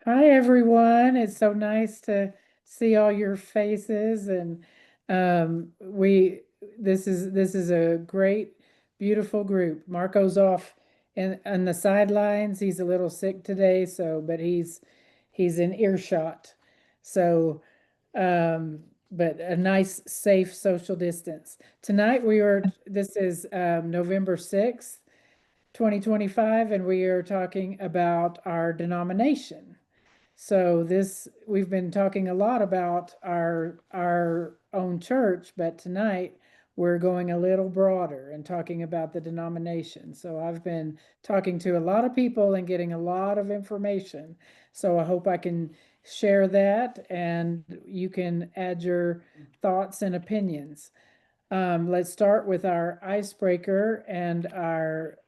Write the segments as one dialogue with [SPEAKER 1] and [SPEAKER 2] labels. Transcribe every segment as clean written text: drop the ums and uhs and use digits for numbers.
[SPEAKER 1] Hi, everyone. It's so nice to see all your faces, and we this is a great, beautiful group. Marco's off in on the sidelines. He's a little sick today, but he's in earshot. So, but a nice, safe social distance. Tonight this is November 6th, 2025, and we are talking about our denomination. So we've been talking a lot about our own church, but tonight we're going a little broader and talking about the denomination. So I've been talking to a lot of people and getting a lot of information. So I hope I can share that and you can add your thoughts and opinions. Let's start with our icebreaker and our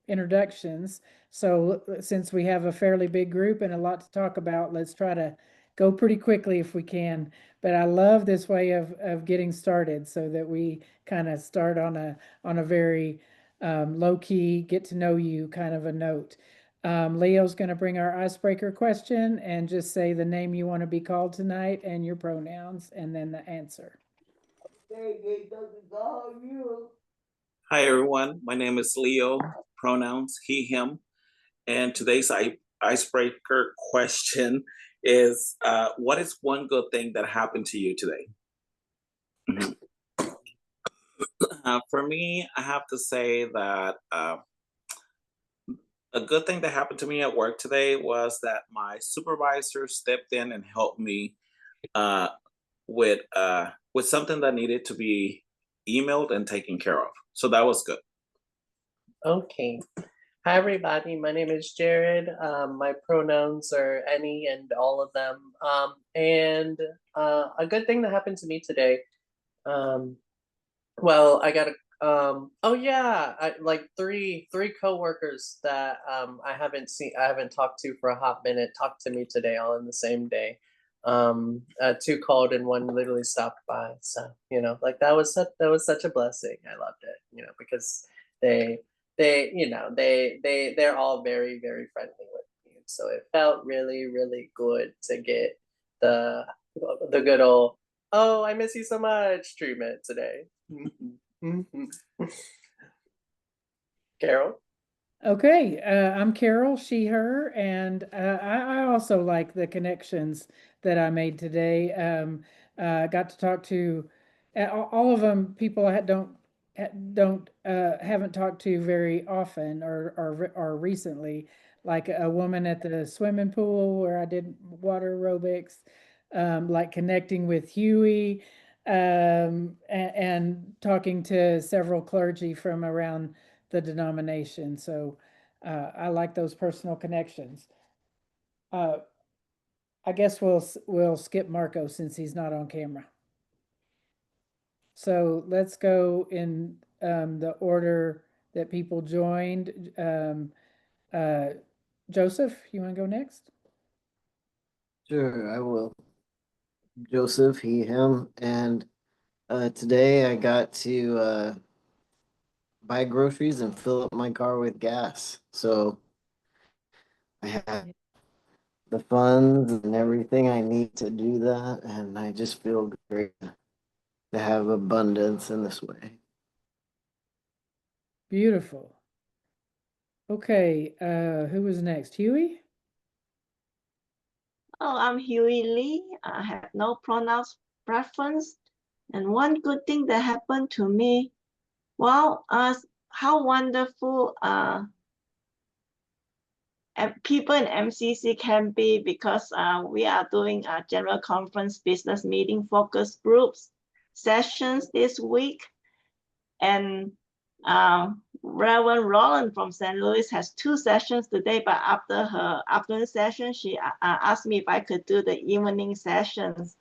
[SPEAKER 1] introductions. So since we have a fairly big group and a lot to talk about, let's try to go pretty quickly if we can. But I love this way of getting started so that we kind of start on a very low key, get to know you kind of a note. Leo's going to bring our icebreaker question and just say the name you want to be called tonight and your pronouns and then the answer.
[SPEAKER 2] Hi, everyone. My name is Leo, pronouns he, him. And today's icebreaker question is what is one good thing that happened to you today? For me, I have to say that a good thing that happened to me at work today was that my supervisor stepped in and helped me with something that needed to be emailed and taken care of. So that was good.
[SPEAKER 3] Okay. Hi, everybody. My name is Jared. My pronouns are any and all of them. And a good thing that happened to me today. Well, I got oh yeah, like three coworkers that I haven't talked to for a hot minute talked to me today all in the same day. Two called and one literally stopped by. So, like that was such a blessing. I loved it, because they're all very, very friendly with me. So it felt really, really good to get the good old, oh, I miss you so much treatment today. Carol?
[SPEAKER 1] Okay, I'm Carol, she, her, and I also like the connections that I made today. Got to talk to all of them, people I haven't talked to very often or recently, like a woman at the swimming pool where I did water aerobics, like connecting with Huey, and talking to several clergy from around the denomination. So I like those personal connections. I guess we'll skip Marco since he's not on camera. So let's go in the order that people joined. Joseph, you want to go next?
[SPEAKER 4] Sure, I will. Joseph, he, him, and today I got to buy groceries and fill up my car with gas. So I have the funds and everything I need to do that, and I just feel great to have abundance in this way.
[SPEAKER 1] Beautiful. Okay, who was next? Huey?
[SPEAKER 5] Oh, I'm Huey Lee. I have no pronouns preference. And one good thing that happened to me, well, how wonderful people in MCC can be, because we are doing a general conference business meeting focus groups sessions this week. And Reverend Roland from St. Louis has 2 sessions today, but after her afternoon session, she asked me if I could do the evening sessions.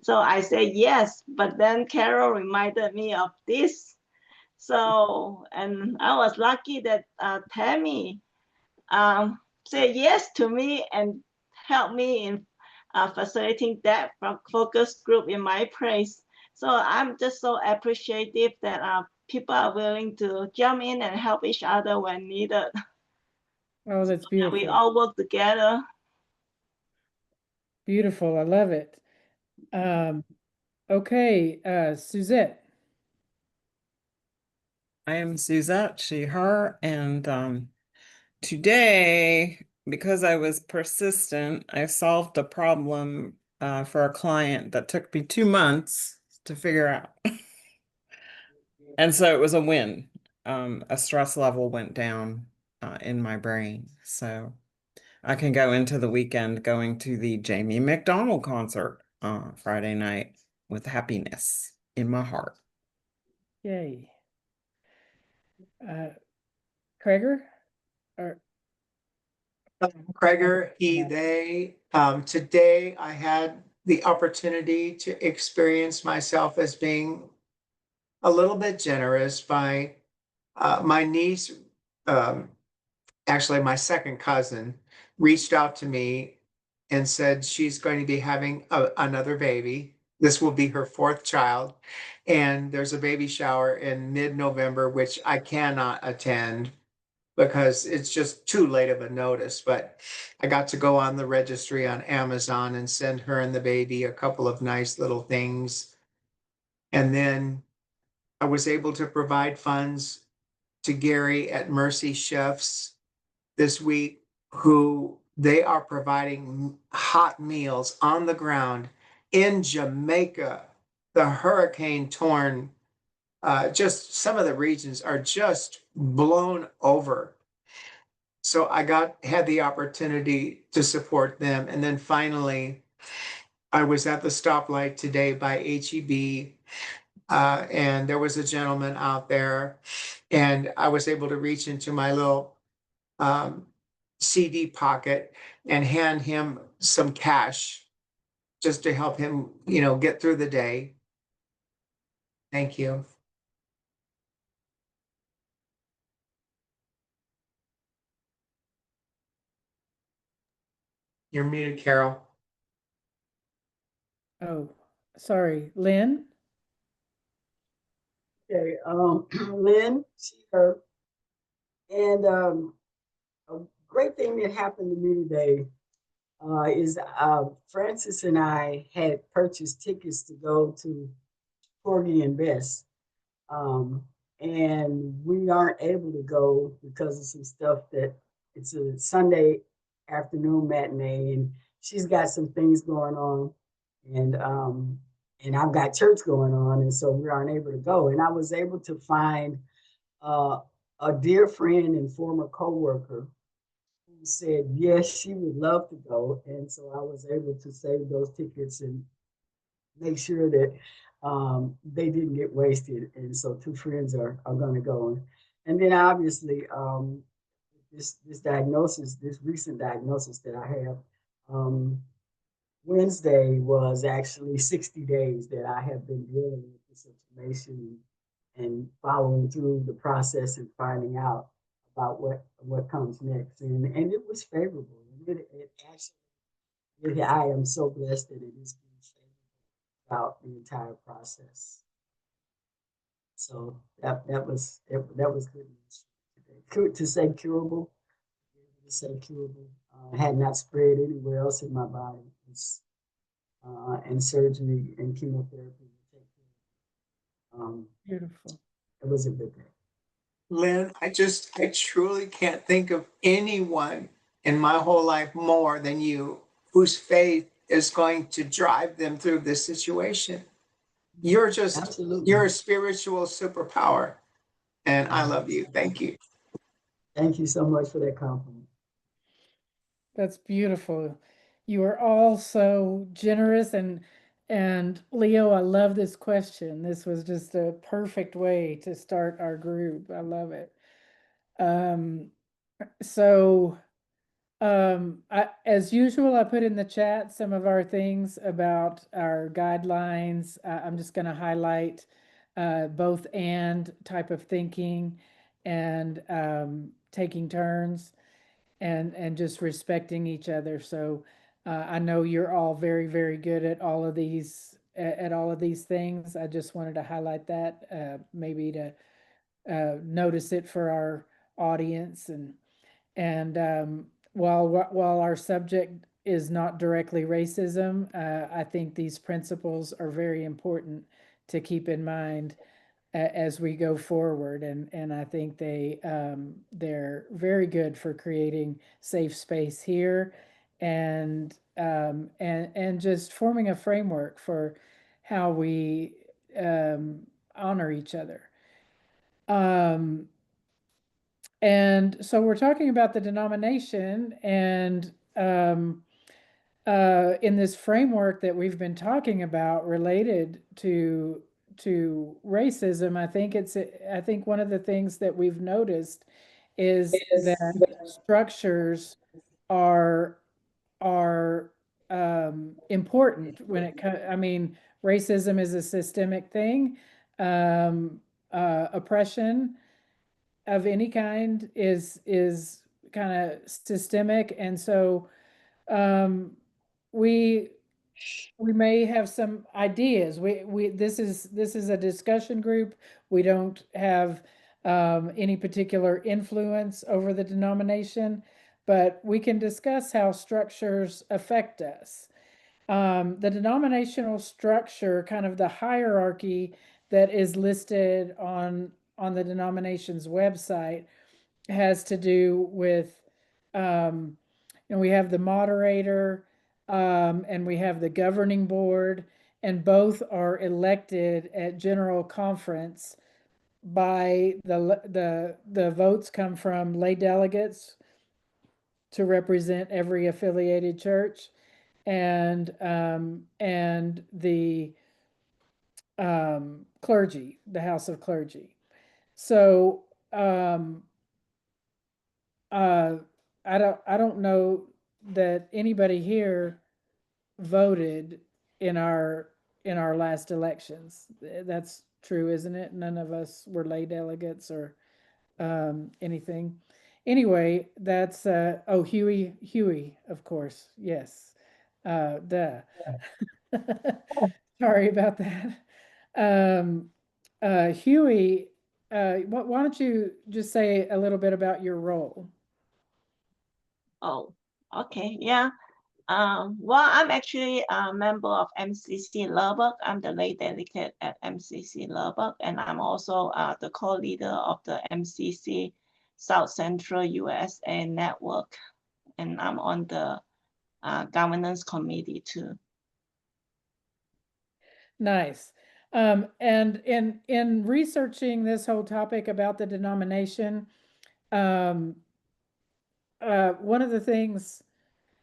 [SPEAKER 5] So I said yes, but then Carol reminded me of this. So, and I was lucky that Tammy said yes to me and helped me in facilitating that focus group in my place. So I'm just so appreciative that people are willing to jump in and help each other when needed.
[SPEAKER 1] Oh, that's
[SPEAKER 5] We
[SPEAKER 1] beautiful.
[SPEAKER 5] all work together.
[SPEAKER 1] Beautiful. I love it. Okay, Suzette.
[SPEAKER 6] I am Suzette, she, her, and today, because I was persistent, I solved a problem for a client that took me 2 months to figure out. And so it was a win. A stress level went down in my brain. So I can go into the weekend going to the Jamie McDonald concert Friday night with happiness in my heart.
[SPEAKER 1] Yay. Krager? Or
[SPEAKER 7] Kreger, he, they. Today I had the opportunity to experience myself as being a little bit generous by my niece, actually my second cousin, reached out to me and said she's going to be having another baby. This will be her fourth child. And there's a baby shower in mid-November, which I cannot attend because it's just too late of a notice. But I got to go on the registry on Amazon and send her and the baby a couple of nice little things. And then I was able to provide funds to Gary at Mercy Chefs this week, who they are providing hot meals on the ground in Jamaica. The hurricane torn, just some of the regions are just blown over. So I had the opportunity to support them. And then finally, I was at the stoplight today by HEB, and there was a gentleman out there, and I was able to reach into my little CD pocket and hand him some cash just to help him, get through the day. Thank you. You're muted, Carol.
[SPEAKER 1] oh, sorry, Lynn?
[SPEAKER 8] Okay, Lynn, she, her, and a great thing that happened to me today is Francis and I had purchased tickets to go to Porgy and Bess, and we aren't able to go because of some stuff that it's a Sunday afternoon matinee, and she's got some things going on, and I've got church going on, and so we aren't able to go. And I was able to find a dear friend and former coworker who said yes, she would love to go, and so I was able to save those tickets and make sure that they didn't get wasted. And so two friends are going to go. And then obviously this recent diagnosis that I have, Wednesday was actually 60 days that I have been dealing with this information and following through the process and finding out about what comes next. And it was favorable. It actually, I am so blessed that it is being favorable throughout the entire process. So that was good news. To say curable, had not spread anywhere else in my body. And surgery and chemotherapy will take care.
[SPEAKER 1] Beautiful.
[SPEAKER 8] It was a good day.
[SPEAKER 7] Lynn, I truly can't think of anyone in my whole life more than you, whose faith is going to drive them through this situation. You're
[SPEAKER 8] Absolutely.
[SPEAKER 7] You're a spiritual superpower, and I love you. Thank you.
[SPEAKER 8] Thank you so much for that compliment.
[SPEAKER 1] That's beautiful. You are all so generous, and Leo, I love this question. This was just a perfect way to start our group. I love it. So as usual, I put in the chat some of our things about our guidelines. I'm just going to highlight both and type of thinking and taking turns and just respecting each other. So I know you're all very, very good at all of these things. I just wanted to highlight that maybe to notice it for our audience. And while our subject is not directly racism, I think these principles are very important to keep in mind as we go forward, and I think they're very good for creating safe space here, and just forming a framework for how we honor each other. And so we're talking about the denomination, and in this framework that we've been talking about related to racism, I think one of the things that we've noticed is that structures are important when it comes. I mean, racism is a systemic thing. Oppression of any kind is kind of systemic, and so we may have some ideas. This is a discussion group. We don't have any particular influence over the denomination, but we can discuss how structures affect us. The denominational structure, kind of the hierarchy that is listed on the denomination's website, has to do with, we have the moderator, and we have the governing board, and both are elected at general conference by the votes come from lay delegates to represent every affiliated church, and the clergy, the House of Clergy. So I don't know that anybody here voted in our last elections. That's true, isn't it? None of us were lay delegates or anything. Anyway, that's oh, Huey, of course. Yes. Duh. Sorry about that. Huey, why don't you just say a little bit about your role?
[SPEAKER 5] Oh, okay, yeah. Well, I'm actually a member of MCC Lubbock. I'm the lay delegate at MCC Lubbock, and I'm also the co-leader of the MCC South Central USA network, and I'm on the governance committee too.
[SPEAKER 1] Nice. And in researching this whole topic about the denomination, one of the things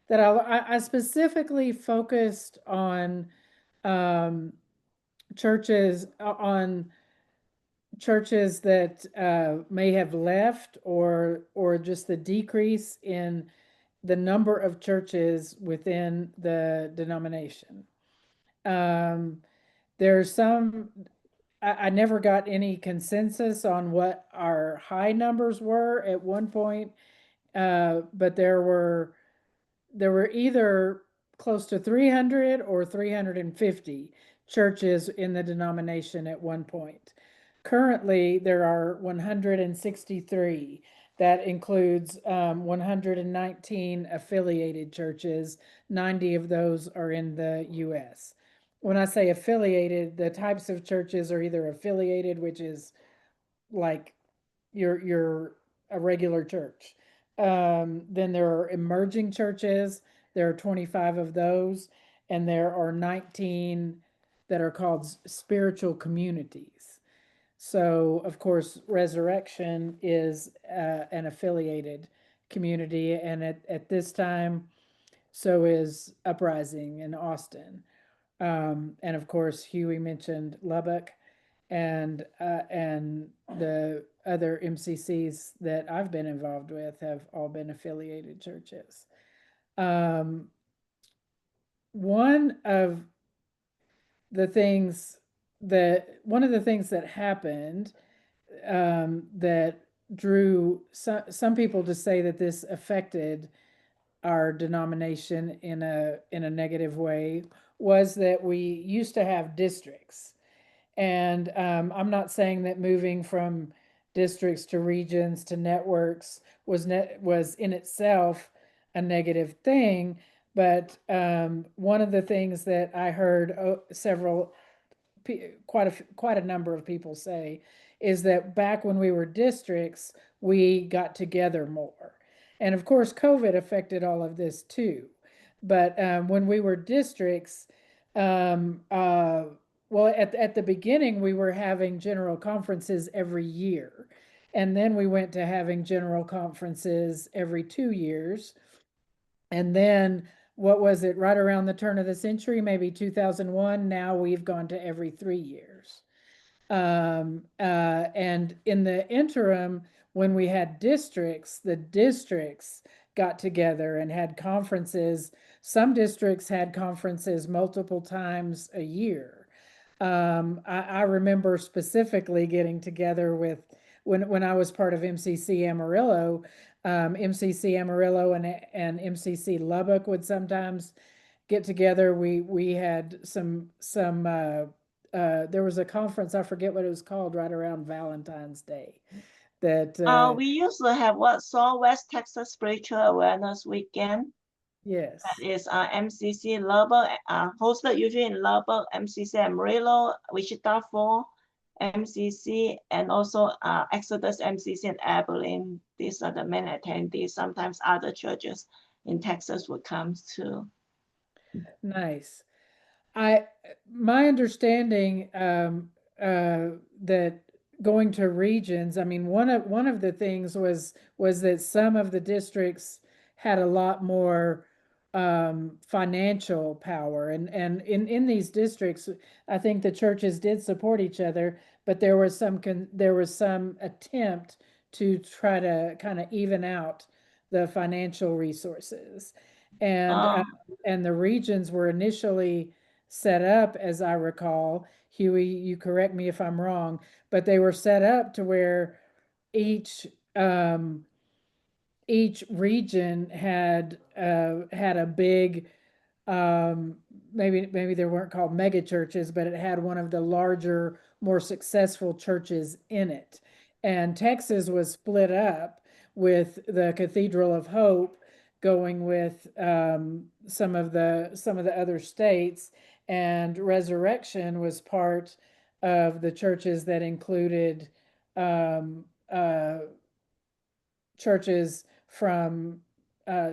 [SPEAKER 1] that I specifically focused on churches that may have left, or just the decrease in the number of churches within the denomination. There's some, I never got any consensus on what our high numbers were at one point, but there were either close to 300 or 350 churches in the denomination at one point. Currently, there are 163. That includes 119 affiliated churches. 90 of those are in the US. When I say affiliated, the types of churches are either affiliated, which is like you're a regular church. Then there are emerging churches. There are 25 of those, and there are 19 that are called spiritual communities. So, of course, Resurrection is an affiliated community, and at this time, so is Uprising in Austin. And of course, Huey mentioned Lubbock, and the other MCCs that I've been involved with have all been affiliated churches. One of the things that happened that drew some people to say that this affected our denomination in a negative way was that we used to have districts. And I'm not saying that moving from districts to regions to networks was in itself a negative thing. But one of the things that I heard quite a number of people say is that back when we were districts, we got together more. And of course, COVID affected all of this too. But when we were districts, well, at the beginning, we were having general conferences every year. And then we went to having general conferences every 2 years. And then what was it, right around the turn of the century, maybe 2001, now we've gone to every 3 years. And in the interim, when we had districts, the districts got together and had conferences. Some districts had conferences multiple times a year. I remember specifically getting together with, when I was part of MCC Amarillo, MCC Amarillo and MCC Lubbock would sometimes get together. We had there was a conference, I forget what it was called, right around Valentine's Day. That
[SPEAKER 5] We used to have what West Texas Spiritual Awareness Weekend.
[SPEAKER 1] yes,
[SPEAKER 5] That is MCC Lubbock, hosted usually in Lubbock, MCC Amarillo, Wichita Falls, MCC, and also Exodus MCC in Abilene. These are the main attendees. Sometimes other churches in Texas would come too.
[SPEAKER 1] nice. My understanding that going to regions, I mean, one of the things was that some of the districts had a lot more financial power, and in these districts, I think the churches did support each other, but there was some attempt to try to kind of even out the financial resources, and the regions were initially set up, as I recall, Huey, you correct me if I'm wrong, but they were set up to where each region had a big, maybe they weren't called mega churches, but it had one of the larger, more successful churches in it. And Texas was split up with the Cathedral of Hope going with some of the other states, and Resurrection was part of the churches that included churches from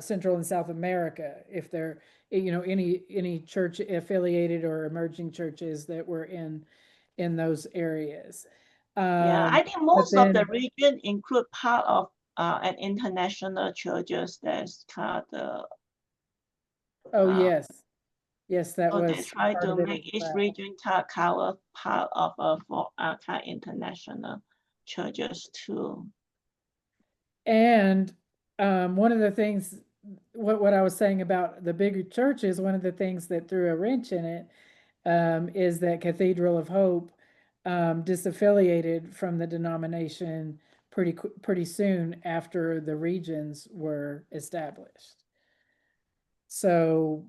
[SPEAKER 1] Central and South America, if they're, any church affiliated or emerging churches that were in those areas.
[SPEAKER 5] Yeah, I think
[SPEAKER 1] But
[SPEAKER 5] most of the
[SPEAKER 1] then,
[SPEAKER 5] region include part of an international churches that's kind of
[SPEAKER 1] oh yes, that
[SPEAKER 5] so they
[SPEAKER 1] was
[SPEAKER 5] try
[SPEAKER 1] part
[SPEAKER 5] to
[SPEAKER 1] of it as
[SPEAKER 5] make each
[SPEAKER 1] well.
[SPEAKER 5] region cover part of a kind of international churches too.
[SPEAKER 1] And one of the things, what I was saying about the bigger churches, one of the things that threw a wrench in it is that Cathedral of Hope disaffiliated from the denomination pretty soon after the regions were established. So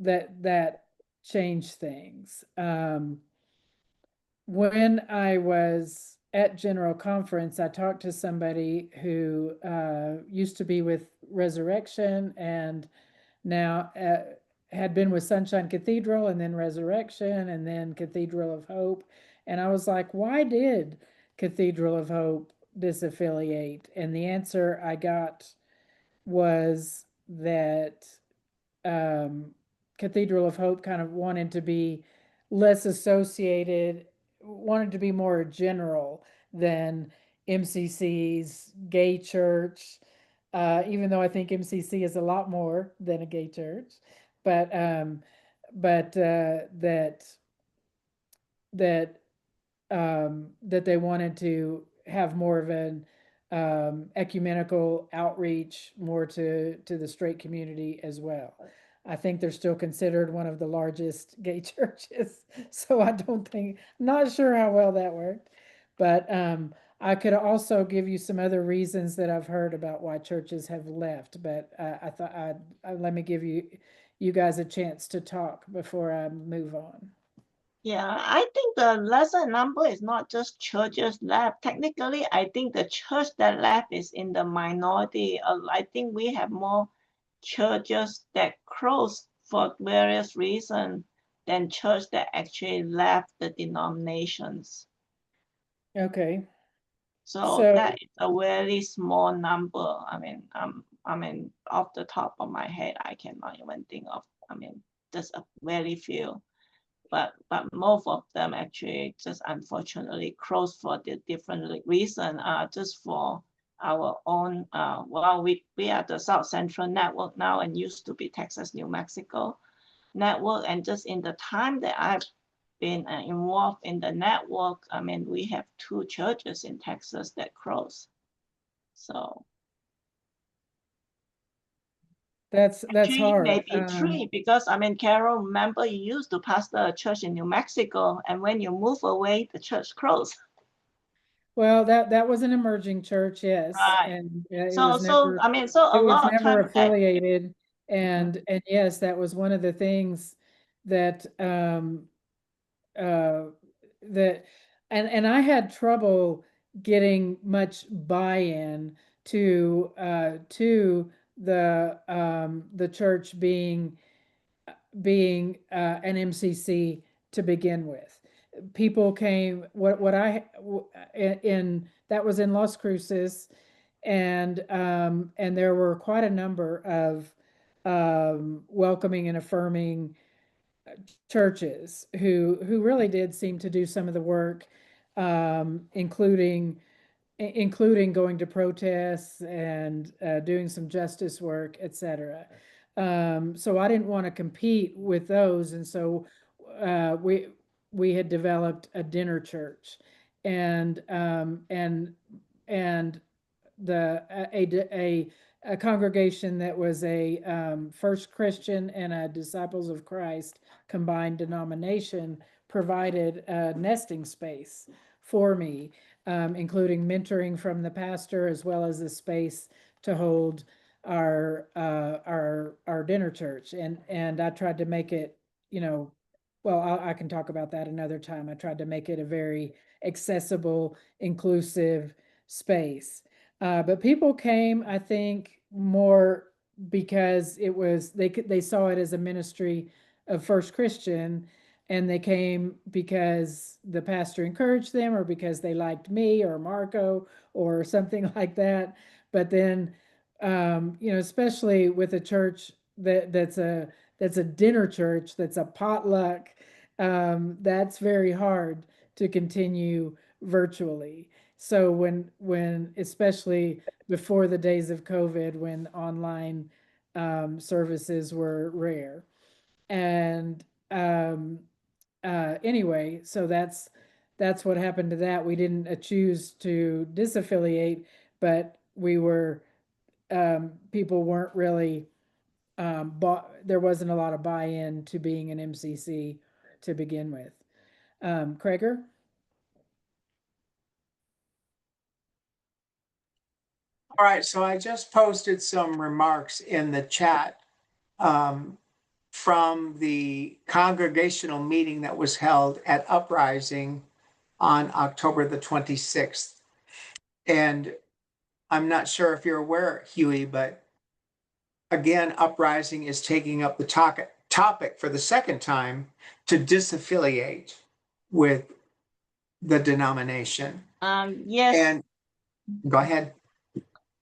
[SPEAKER 1] that changed things. When I was at General Conference, I talked to somebody who used to be with Resurrection and now had been with Sunshine Cathedral and then Resurrection and then Cathedral of Hope. And I was like, why did Cathedral of Hope disaffiliate? And the answer I got was that Cathedral of Hope kind of wanted to be less associated, wanted to be more general than MCC's gay church, even though I think MCC is a lot more than a gay church, but that they wanted to have more of an ecumenical outreach more to the straight community as well. I think they're still considered one of the largest gay churches, so not sure how well that worked, but I could also give you some other reasons that I've heard about why churches have left, but I thought let me give you guys a chance to talk before I move on.
[SPEAKER 5] Yeah, I think the lesser number is not just churches left. Technically, I think the church that left is in the minority. I think we have more churches that closed for various reasons than church that actually left the denominations.
[SPEAKER 1] Okay.
[SPEAKER 5] So
[SPEAKER 1] So,
[SPEAKER 5] that is a very small number. I mean, off the top of my head, I cannot even think of. Just a very few. But most of them actually just unfortunately closed for the different reason. Just for our own. Well, we are the South Central Network now, and used to be Texas New Mexico Network. And just in the time that I've been involved in the network, we have 2 churches in Texas that closed. So
[SPEAKER 1] that's
[SPEAKER 5] actually
[SPEAKER 1] hard.
[SPEAKER 5] maybe 3, because Carol, remember you used to pastor a church in New Mexico, and when you move away, the church closed.
[SPEAKER 1] Well, that was an emerging church, yes,
[SPEAKER 5] Right.
[SPEAKER 1] and it
[SPEAKER 5] So
[SPEAKER 1] was
[SPEAKER 5] so
[SPEAKER 1] never
[SPEAKER 5] so a
[SPEAKER 1] it was
[SPEAKER 5] lot of
[SPEAKER 1] never
[SPEAKER 5] time that
[SPEAKER 1] affiliated, and yes, that was one of the things that uh that and I had trouble getting much buy-in to the church being an MCC to begin with. People came in that was in Las Cruces, and there were quite a number of welcoming and affirming churches who really did seem to do some of the work, including going to protests and doing some justice work, etc. So I didn't want to compete with those, and so we had developed a dinner church, and and the a congregation that was a First Christian and a Disciples of Christ combined denomination provided a nesting space for me, including mentoring from the pastor as well as a space to hold our dinner church, and I tried to make it, well, I can talk about that another time. I tried to make it a very accessible, inclusive space. But people came, I think, more because they saw it as a ministry of First Christian, and they came because the pastor encouraged them, or because they liked me or Marco or something like that. But then, especially with a church that's a dinner church, that's a potluck, that's very hard to continue virtually. So when especially before the days of COVID, when online services were rare, and anyway, so that's what happened to that. We didn't choose to disaffiliate, but we were people weren't really there wasn't a lot of buy-in to being an MCC to begin with. Krager?
[SPEAKER 7] All right, so I just posted some remarks in the chat from the congregational meeting that was held at Uprising on October the 26th. And I'm not sure if you're aware, Huey, but again, Uprising is taking up the topic for the second time to disaffiliate with the denomination.
[SPEAKER 5] Yes.
[SPEAKER 7] And go ahead.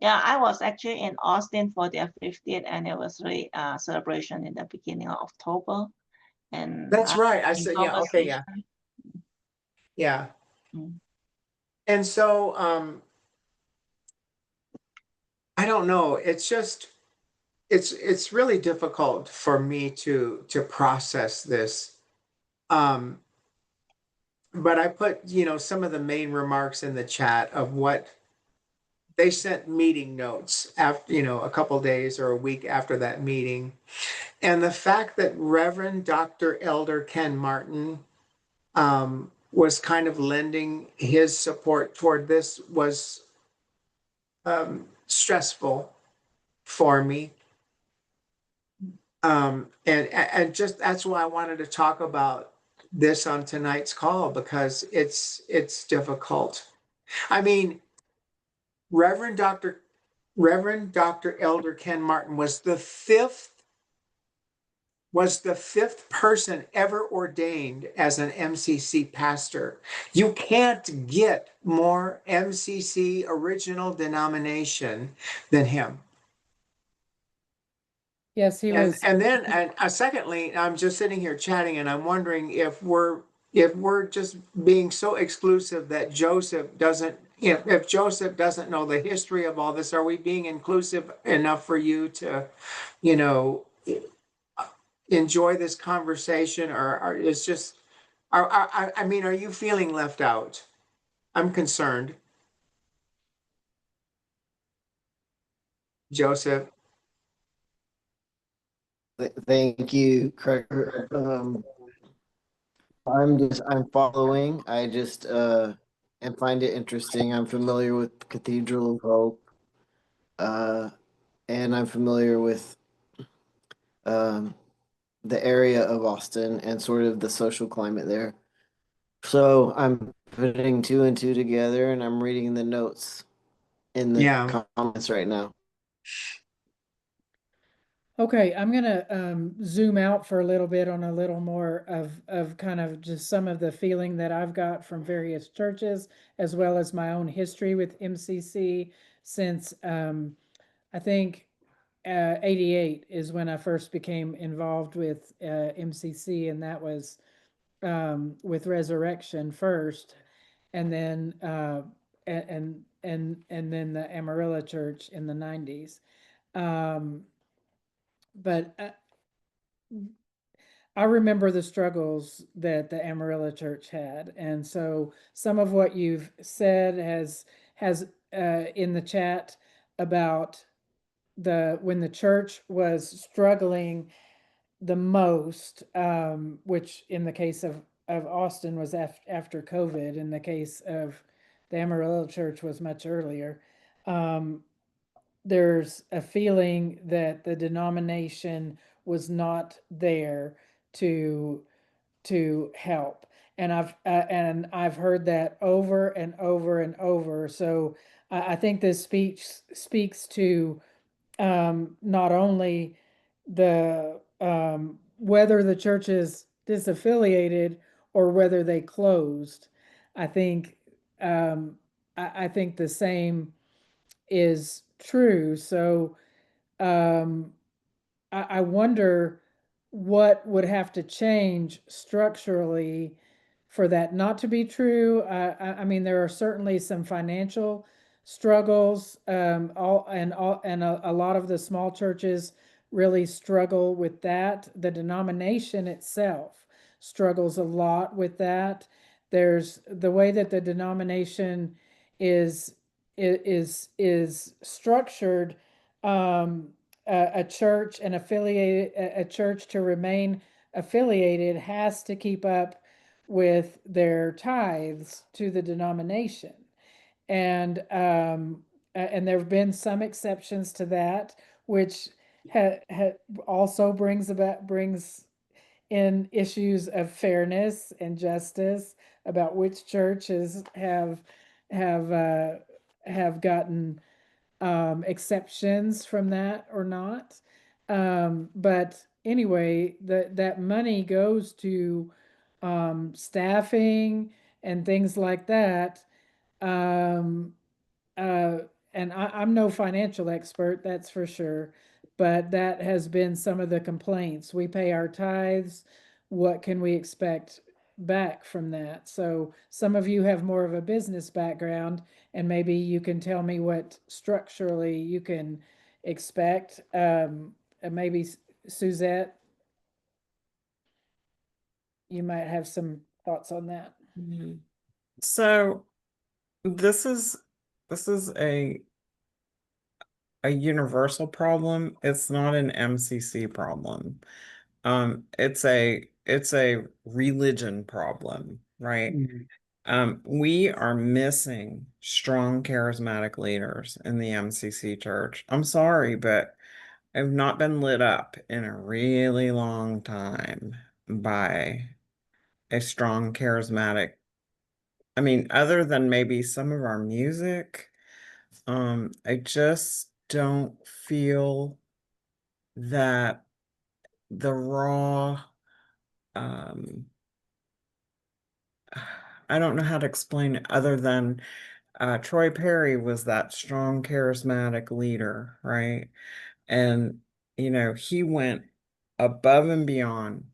[SPEAKER 5] Yeah, I was actually in Austin for their 50th anniversary celebration in the beginning of October. And
[SPEAKER 7] That's right. I said, yeah, okay, yeah. Yeah.
[SPEAKER 5] Mm.
[SPEAKER 7] And so I don't know. It's just it's really difficult for me to process this. But I put, some of the main remarks in the chat of what they sent meeting notes after, a couple days or a week after that meeting. And the fact that Reverend Dr. Elder Ken Martin was kind of lending his support toward this was stressful for me. And just that's why I wanted to talk about this on tonight's call because it's difficult. I mean, Reverend Dr. Elder Ken Martin was the fifth person ever ordained as an MCC pastor. You can't get more MCC original denomination than him.
[SPEAKER 1] Yes, he was.
[SPEAKER 7] And then, secondly, I'm just sitting here chatting, and I'm wondering if we're just being so exclusive that Joseph doesn't. If Joseph doesn't know the history of all this, are we being inclusive enough for you to, enjoy this conversation, or it's just, I mean, are you feeling left out? I'm concerned, Joseph.
[SPEAKER 4] Thank you, Craig. I'm following. I just and find it interesting. I'm familiar with Cathedral of Hope, and I'm familiar with um, the area of Austin and sort of the social climate there. So I'm putting two and two together, and I'm reading the notes in the comments right now.
[SPEAKER 1] Okay, I'm gonna zoom out for a little bit on a little more of kind of just some of the feeling that I've got from various churches, as well as my own history with MCC since I think 88 is when I first became involved with MCC, and that was with Resurrection first, and then and then the Amarillo Church in the 90s. But I remember the struggles that the Amarillo Church had, and so some of what you've said has in the chat about when the church was struggling the most, which in the case of Austin was after COVID. In the case of the Amarillo Church was much earlier. There's a feeling that the denomination was not there to help, and I've heard that over and over and over. So I think this speaks to not only the whether the church is disaffiliated or whether they closed. I think I think the same is true. So um, I wonder what would have to change structurally for that not to be true. I mean, there are certainly some financial struggles. And a lot of the small churches really struggle with that. The denomination itself struggles a lot with that. There's the way that the denomination is is structured. A church and affiliated a church to remain affiliated has to keep up with their tithes to the denomination, and there have been some exceptions to that, which also brings in issues of fairness and justice about which churches have gotten exceptions from that or not. But anyway, that money goes to staffing and things like that. Um, uh, and I'm no financial expert, that's for sure, but that has been some of the complaints. We pay our tithes. What can we expect back from that? So some of you have more of a business background, and maybe you can tell me what structurally you can expect. And maybe Suzette, you might have some thoughts on that.
[SPEAKER 6] So this is a universal problem. It's not an MCC problem. It's a religion problem, right? We are missing strong charismatic leaders in the MCC church. I'm sorry, but I've not been lit up in a really long time by a strong charismatic. I mean, other than maybe some of our music, I just don't feel that the raw, um, I don't know how to explain it other than Troy Perry was that strong, charismatic leader, right? And, he went above and beyond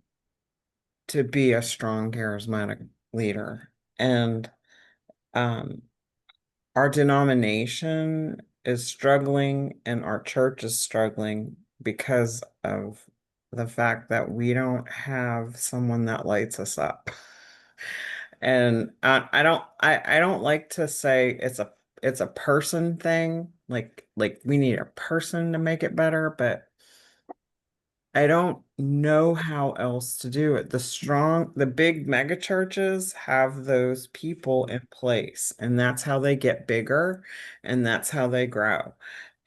[SPEAKER 6] to be a strong, charismatic leader. And um, our denomination is struggling and our church is struggling because of the fact that we don't have someone that lights us up. And I don't like to say it's a person thing, like we need a person to make it better, but I don't know how else to do it. The big mega churches have those people in place, and that's how they get bigger and that's how they grow.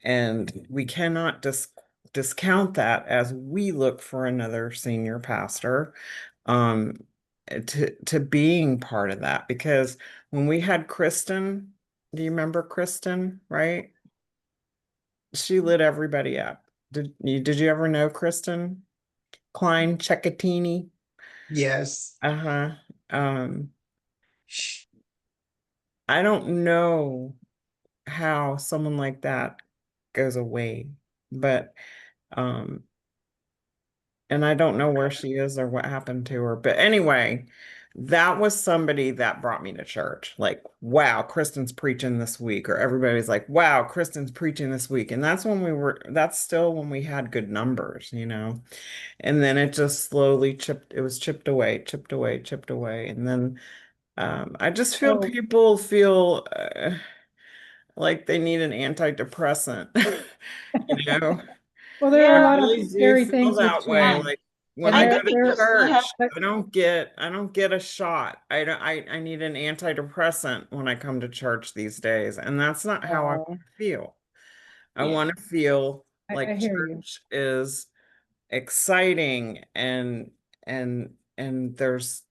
[SPEAKER 6] And we cannot discount that as we look for another senior pastor to being part of that. Because when we had Kristen, do you remember Kristen, right? She lit everybody up. Did you ever know Kristen Klein Cecchetini?
[SPEAKER 7] Yes.
[SPEAKER 6] Uh-huh. Um, I don't know how someone like that goes away, but um, and I don't know where she is or what happened to her. But anyway, that was somebody that brought me to church. Like, wow, Kristen's preaching this week, or everybody's like, wow, Kristen's preaching this week. And that's still when we had good numbers. And then it just slowly it was chipped away, chipped away, chipped away. And then I just feel
[SPEAKER 1] Oh,
[SPEAKER 6] people feel like they need an antidepressant, you know?
[SPEAKER 1] well, there are
[SPEAKER 6] I
[SPEAKER 1] a
[SPEAKER 5] Yeah,
[SPEAKER 1] lot of
[SPEAKER 6] really do
[SPEAKER 1] scary
[SPEAKER 6] feel
[SPEAKER 1] things with
[SPEAKER 6] that way.
[SPEAKER 5] I,
[SPEAKER 1] change,
[SPEAKER 6] Like when
[SPEAKER 1] and
[SPEAKER 5] I
[SPEAKER 6] I go
[SPEAKER 5] think
[SPEAKER 6] to
[SPEAKER 5] because we have,
[SPEAKER 6] church, I don't get a shot. I need an antidepressant when I come to church these days. And that's not how I want
[SPEAKER 1] uh,
[SPEAKER 6] to feel. I
[SPEAKER 5] yeah,
[SPEAKER 6] want to feel
[SPEAKER 1] I
[SPEAKER 6] like
[SPEAKER 1] hear you.
[SPEAKER 6] church is exciting and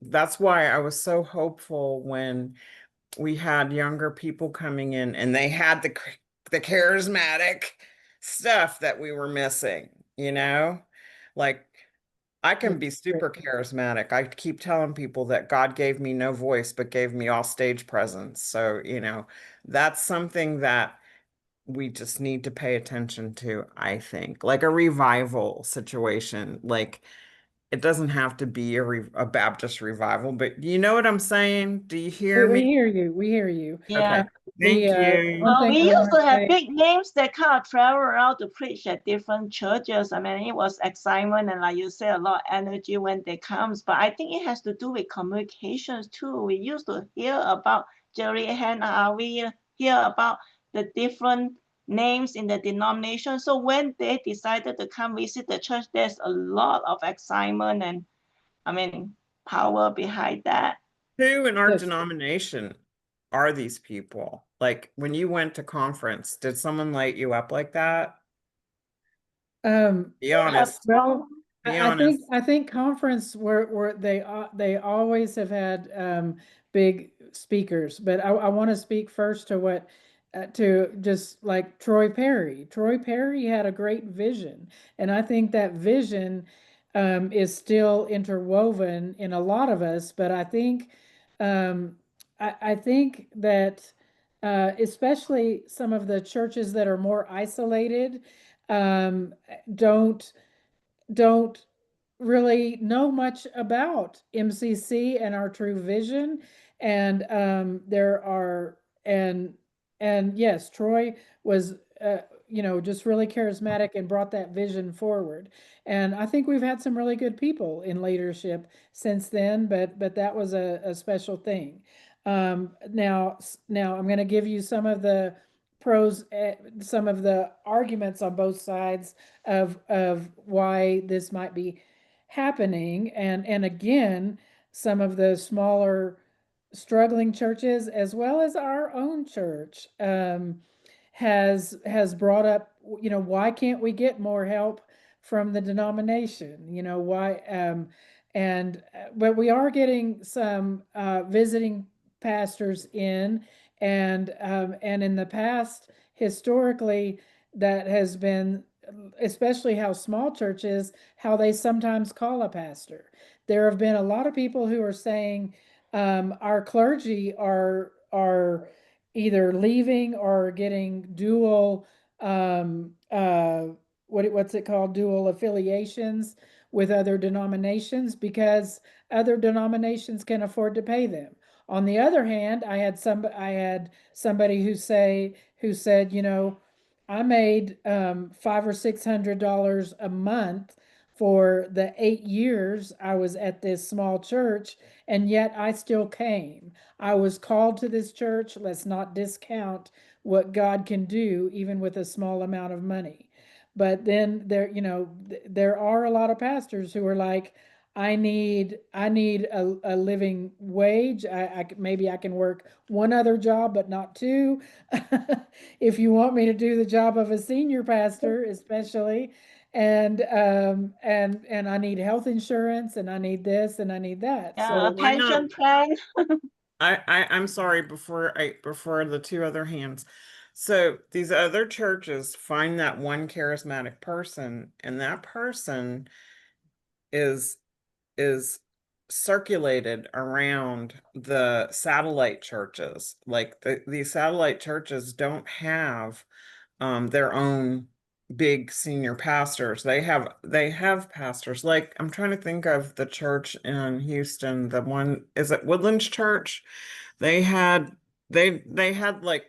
[SPEAKER 6] that's why I was so hopeful when we had younger people coming in and they had the charismatic stuff that we were missing. Like I can be super charismatic. I keep telling people that God gave me no voice but gave me all stage presence. So, that's something that we just need to pay attention to, I think. Like a revival situation. Like it doesn't have to be a Baptist revival, but you know what I'm saying? Do you hear
[SPEAKER 1] We
[SPEAKER 6] me?
[SPEAKER 1] hear you. We hear you.
[SPEAKER 5] yeah.
[SPEAKER 6] Okay. Thank
[SPEAKER 1] One
[SPEAKER 6] you.
[SPEAKER 1] thing
[SPEAKER 5] We
[SPEAKER 1] I
[SPEAKER 5] used
[SPEAKER 1] want
[SPEAKER 5] to
[SPEAKER 1] to
[SPEAKER 5] have
[SPEAKER 1] say,
[SPEAKER 5] big names that kind of travel around to preach at different churches. I mean, it was excitement and, like you say, a lot of energy when they comes. But I think it has to do with communications too. We used to hear about Jerry Hannah. We hear about the different names in the denomination. So when they decided to come visit the church, there's a lot of excitement and, I mean, power behind that.
[SPEAKER 6] Who in our
[SPEAKER 1] yes,
[SPEAKER 6] denomination are these people? Like when you went to conference, did someone light you up like that?
[SPEAKER 1] um,
[SPEAKER 6] Be
[SPEAKER 5] Yeah,
[SPEAKER 6] honest.
[SPEAKER 1] well,
[SPEAKER 6] Be
[SPEAKER 1] I
[SPEAKER 6] honest.
[SPEAKER 1] think conference where they always have had big speakers, but I want to speak first to what to just like Troy Perry. Troy Perry had a great vision, and I think that vision is still interwoven in a lot of us. But I think um, I think that especially some of the churches that are more isolated um, don't don't really know much about MCC and our true vision. And there are and yes, Troy was just really charismatic and brought that vision forward. And I think we've had some really good people in leadership since then, but that was a special thing. Now I'm going to give you some of the pros, some of the arguments on both sides of why this might be happening, and again, some of the smaller struggling churches as well as our own church has brought up, why can't we get more help from the denomination? Why But we are getting some visiting pastors in, and in the past, historically, that has been, especially how small churches, how they sometimes call a pastor. There have been a lot of people who are saying our clergy are either leaving or getting dual what's it called, dual affiliations with other denominations because other denominations can afford to pay them. On the other hand, I had somebody who said, you know, I made $500 or $600 a month for the 8 years I was at this small church, and yet I still came. I was called to this church. Let's not discount what God can do, even with a small amount of money. But then there are a lot of pastors who are like, I need a living wage. Maybe I can work one other job, but not two. If you want me to do the job of a senior pastor, especially, and I need health insurance, and I need this, and I need that.
[SPEAKER 5] Yeah,
[SPEAKER 1] So
[SPEAKER 5] a pension plan.
[SPEAKER 6] I'm sorry, before the two other hands. So these other churches find that one charismatic person, and that person is circulated around the satellite churches. Like these satellite churches don't have their own big senior pastors. They have pastors. Like, I'm trying to think of the church in Houston, the one, is it Woodlands Church? They had like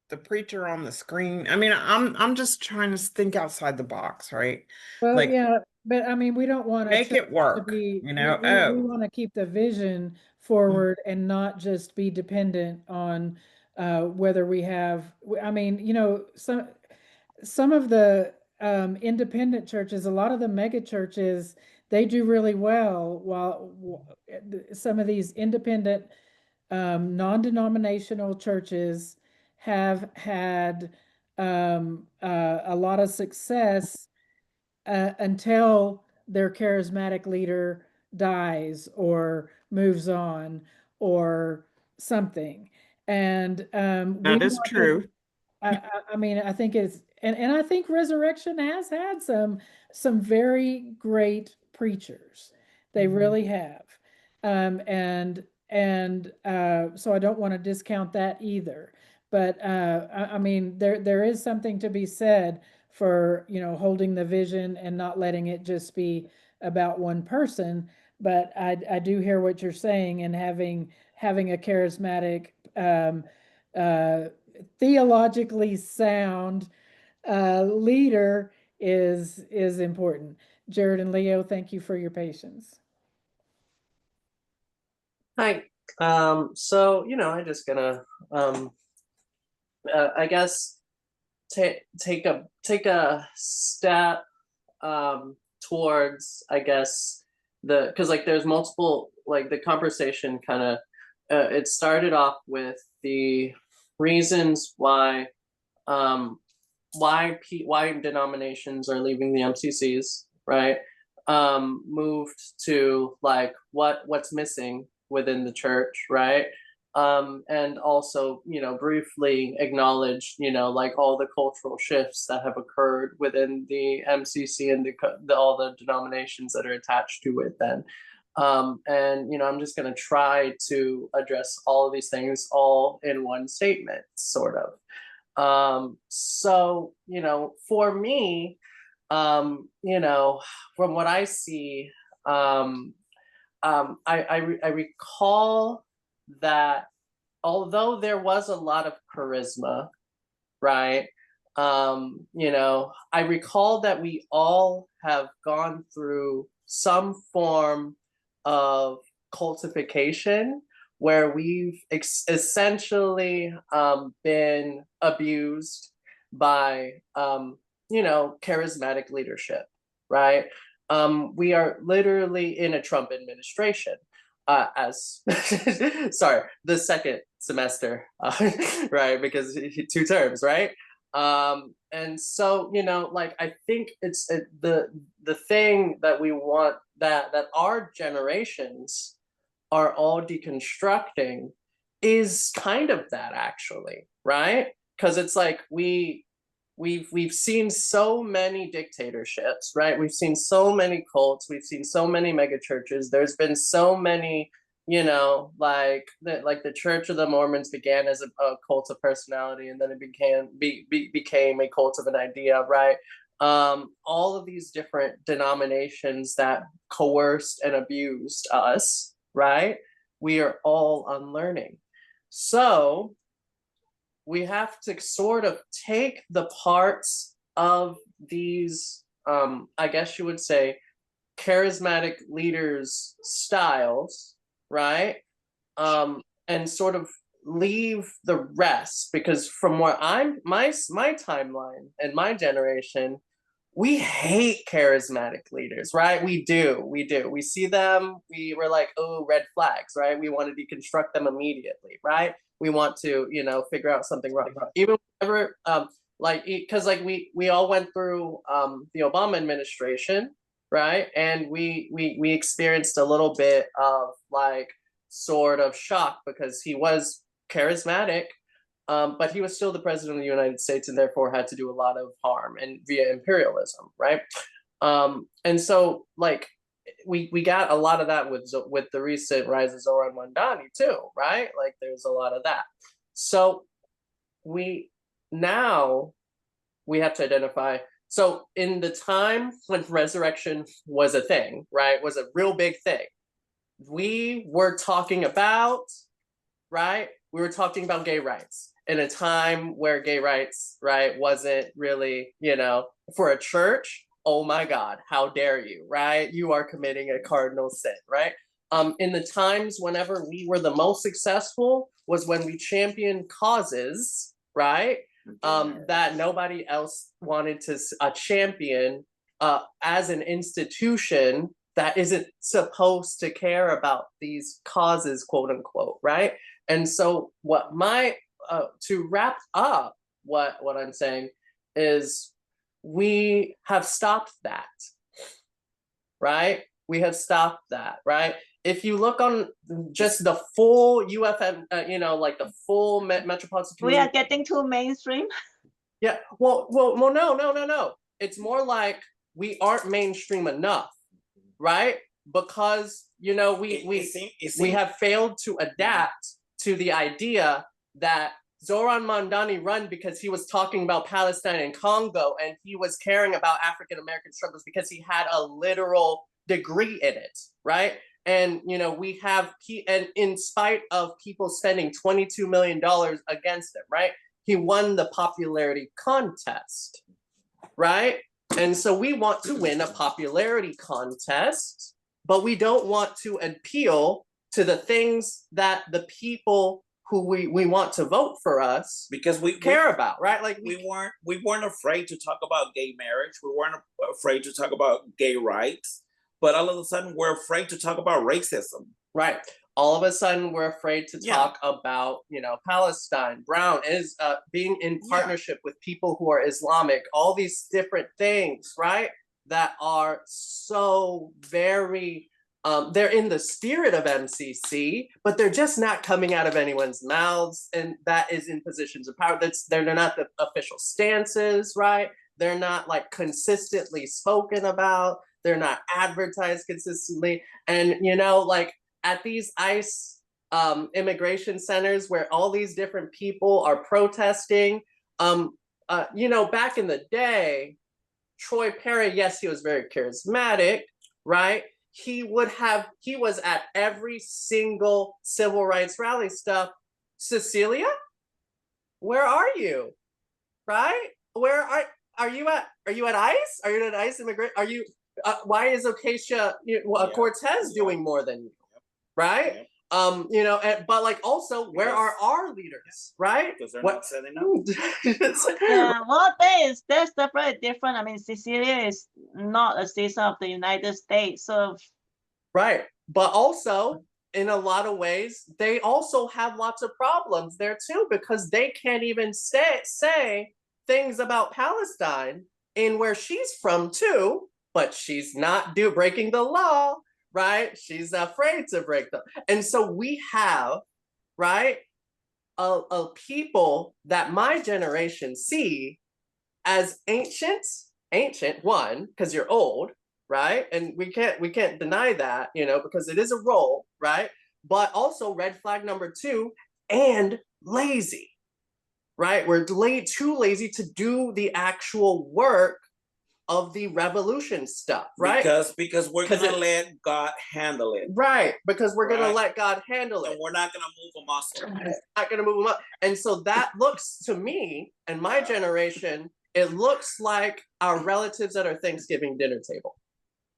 [SPEAKER 6] the preacher on the screen. I mean, I'm just trying to think outside the box, right?
[SPEAKER 1] well,
[SPEAKER 6] Like,
[SPEAKER 1] yeah, but I mean, we don't want a
[SPEAKER 6] make
[SPEAKER 1] church
[SPEAKER 6] it
[SPEAKER 1] to
[SPEAKER 6] work,
[SPEAKER 1] be,
[SPEAKER 6] you know?
[SPEAKER 1] we want to keep the vision forward and not just be dependent on whether we have, I mean, you know, some of the independent churches, a lot of the mega churches, they do really well, while some of these independent non-denominational churches have had a lot of success until their charismatic leader dies or moves on or something. And we
[SPEAKER 6] That is
[SPEAKER 1] want to,
[SPEAKER 6] true.
[SPEAKER 1] I mean, I think it's, and I think Resurrection has had some very great preachers. They really have. So I don't want to discount that either. But I mean, there is something to be said for, you know, holding the vision and not letting it just be about one person. But I do hear what you're saying, and having a charismatic theologically sound leader is important. Jared and Leo, thank you for your patience.
[SPEAKER 3] Hi. So, you know, I'm just gonna I guess take a step towards, I guess, because like there's multiple, like the conversation kind of it started off with the reasons why denominations are leaving the MCCs, right? Moved to like what's missing within the church, right? And also, you know, briefly acknowledge, you know, like all the cultural shifts that have occurred within the MCC and all the denominations that are attached to it then. And, you know, I'm just going to try to address all of these things all in one statement, sort of. So, you know, for me, you know, from what I see, I recall that although there was a lot of charisma, right? You know, I recall that we all have gone through some form of cultification where we've essentially been abused by, you know, charismatic leadership, right? We are literally in a Trump administration. Sorry, the second semester, right? Because 2 terms, right? And so, you know, like, I think it's the thing that we want, that our generations are all deconstructing, is kind of that, actually, right? Because it's like we've seen so many dictatorships, right? We've seen so many cults, we've seen so many megachurches. There's been so many, you know, like the Church of the Mormons began as a cult of personality, and then it became a cult of an idea, right? All of these different denominations that coerced and abused us, right? We are all unlearning. So we have to sort of take the parts of these, I guess you would say, charismatic leaders' styles, right? And sort of leave the rest, because from where my timeline and my generation, we hate charismatic leaders, right? We do. We see them, we're like, oh, red flags, right? We want to deconstruct them immediately, right? We want to, you know, figure out something wrong. Even whenever, like, because like we all went through the Obama administration, right? And we experienced a little bit of like sort of shock, because he was charismatic, but he was still the president of the United States, and therefore had to do a lot of harm and via imperialism, right? And so like we got a lot of that with the recent rise of Zoran Mandani too, right? Like there's a lot of that. So now we have to identify. So in the time when resurrection was a thing, right, was a real big thing, we were talking about, right? We were talking about gay rights in a time where gay rights, right, wasn't really, you know, for a church, oh my God, how dare you, right? You are committing a cardinal sin, right? In the times whenever we were the most successful was when we championed causes, right? That nobody else wanted to champion as an institution that isn't supposed to care about these causes, quote unquote, right? And so what to wrap up what I'm saying is, we have stopped that, right? We have stopped that, right? If you look on just the full UFM, you know, like the full metropolitan community,
[SPEAKER 5] we are getting too mainstream.
[SPEAKER 3] Yeah, well, no. It's more like we aren't mainstream enough, right? Because, you know, we have failed to adapt to the idea that Zoran Mandani run because he was talking about Palestine and Congo, and he was caring about African American struggles because he had a literal degree in it, right? And, you know, and in spite of people spending $22 million against him, right? He won the popularity contest, right? And so we want to win a popularity contest, but we don't want to appeal to the things that the people who we want to vote for us
[SPEAKER 2] because we
[SPEAKER 3] care about, right? Like
[SPEAKER 2] we weren't afraid to talk about gay marriage. We weren't afraid to talk about gay rights, but all of a sudden we're afraid to talk about racism.
[SPEAKER 3] Right. All of a sudden we're afraid to talk about, you know, Palestine. Brown is being in partnership with people who are Islamic, all these different things, right? That are so very, they're in the spirit of MCC, but they're just not coming out of anyone's mouths, and that is in positions of power. They're not the official stances, right? They're not like consistently spoken about. They're not advertised consistently. And, you know, like at these ICE immigration centers where all these different people are protesting, you know, back in the day, Troy Perry, yes, he was very charismatic, right? He was at every single civil rights rally stuff. Cecilia, where are you? Right? Where are you at? Are you at ICE? Are you at ICE immigration? Are you, why is Ocasio Cortez doing more than you? Right? You know, but like also, where are our leaders, right?
[SPEAKER 2] Because they're not setting up.
[SPEAKER 5] Yeah, well, that's definitely different. I mean, Cecilia is not a citizen of the United States, so
[SPEAKER 3] right. But also, in a lot of ways, they also have lots of problems there too, because they can't even say things about Palestine in where she's from too, but she's not breaking the law, right? She's afraid to break the. And so we have, right, a people that my generation see as ancient one, because you're old, right? And we can't deny that, you know, because it is a role, right? But also red flag number 2, and lazy, right? We're too lazy to do the actual work of the revolution stuff, right?
[SPEAKER 2] Because we're gonna let God handle it.
[SPEAKER 3] Right, because we're gonna let God handle it.
[SPEAKER 2] And we're not gonna move a muscle.
[SPEAKER 3] Not gonna move them up. And so that looks to me and my generation, it looks like our relatives at our Thanksgiving dinner table,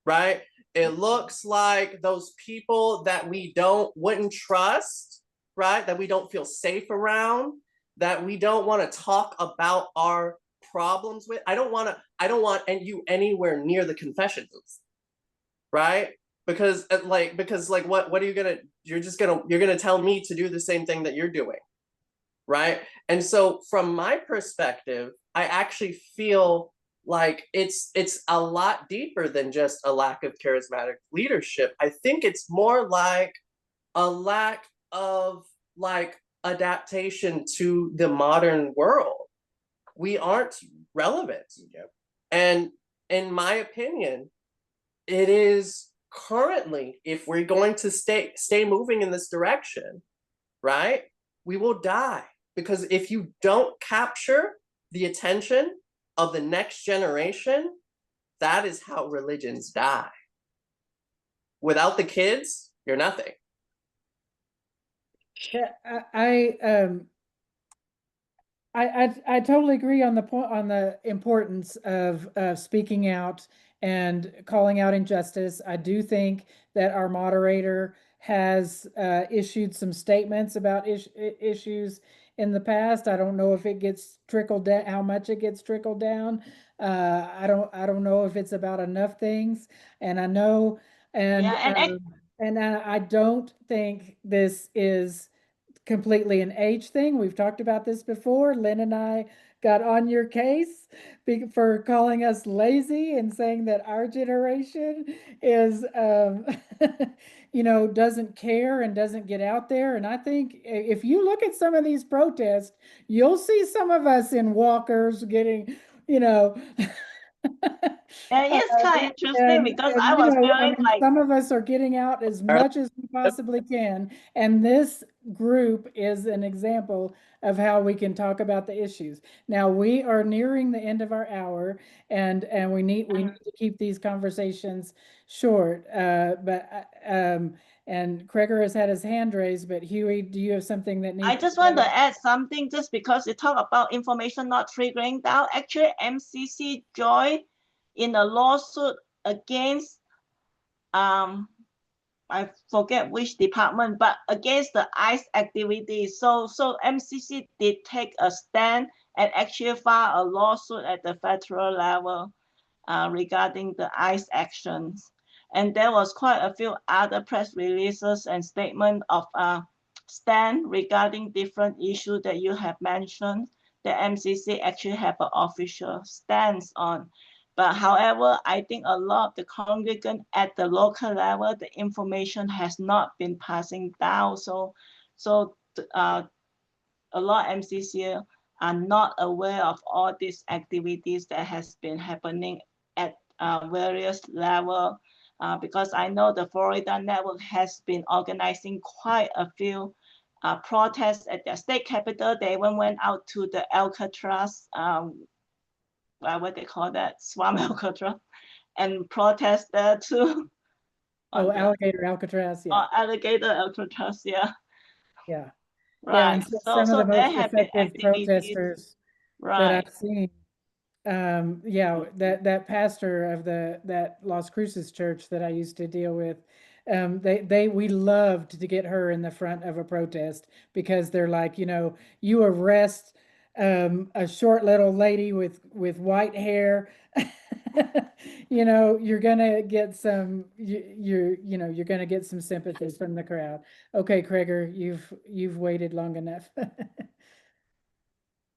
[SPEAKER 3] right? It looks like those people that we wouldn't trust, right? That we don't feel safe around, that we don't want to talk about our problems with. I don't want you anywhere near the confession booth, right? Because what are you gonna? You're gonna tell me to do the same thing that you're doing, right? And so from my perspective, I actually feel like it's a lot deeper than just a lack of charismatic leadership. I think it's more like a lack of adaptation to the modern world. We aren't relevant. Yep. And in my opinion, it is currently, if we're going to stay moving in this direction, right, we will die. Because if you don't capture the attention of the next generation, that is how religions die. Without the kids, you're nothing.
[SPEAKER 1] Yeah, I totally agree on the point, on the importance of speaking out and calling out injustice. I do think that our moderator has issued some statements about issues in the past. I don't know if it gets trickled down, how much it gets trickled down. I don't know if it's about enough things. And I know, and I don't think this is completely an age thing. We've talked about this before. Lynn and I got on your case for calling us lazy and saying that our generation is, you know, doesn't care and doesn't get out there. And I think if you look at some of these protests, you'll see some of us in walkers getting, you know,
[SPEAKER 5] And it's kind of interesting because I was feeling like
[SPEAKER 1] some of us are getting out as much as we possibly can. And this group is an example of how we can talk about the issues. Now we are nearing the end of our hour, and we need to keep these conversations short. And Kreger has had his hand raised, but Huey, do you have something that needs?
[SPEAKER 5] I just want to add something, just because you talk about information not triggering down. Actually, MCC joined in a lawsuit against I forget which department, but against the ICE activities. So MCC did take a stand and actually file a lawsuit at the federal level regarding the ICE actions. And there was quite a few other press releases and statements of stand regarding different issues that you have mentioned. The MCC actually have an official stance on. But however, I think a lot of the congregants at the local level, the information has not been passing down. So a lot of MCC are not aware of all these activities that has been happening at various levels. Because I know the Florida Network has been organizing quite a few protests at their state capitol. They even went out to the Alcatraz, what they call that, Swamp Alcatraz, and protest there too.
[SPEAKER 1] Oh, Alligator Alcatraz, yeah.
[SPEAKER 5] Alligator Alcatraz, yeah.
[SPEAKER 1] Yeah.
[SPEAKER 5] Right.
[SPEAKER 1] Yeah, and some of the most effective protesters that I've seen. Yeah, that pastor of that Las Cruces church that I used to deal with, we loved to get her in the front of a protest, because they're like, you know, you arrest a short little lady with white hair, you know, you're gonna get some you're gonna get some sympathy from the crowd. Okay, Kreger, you've waited long enough.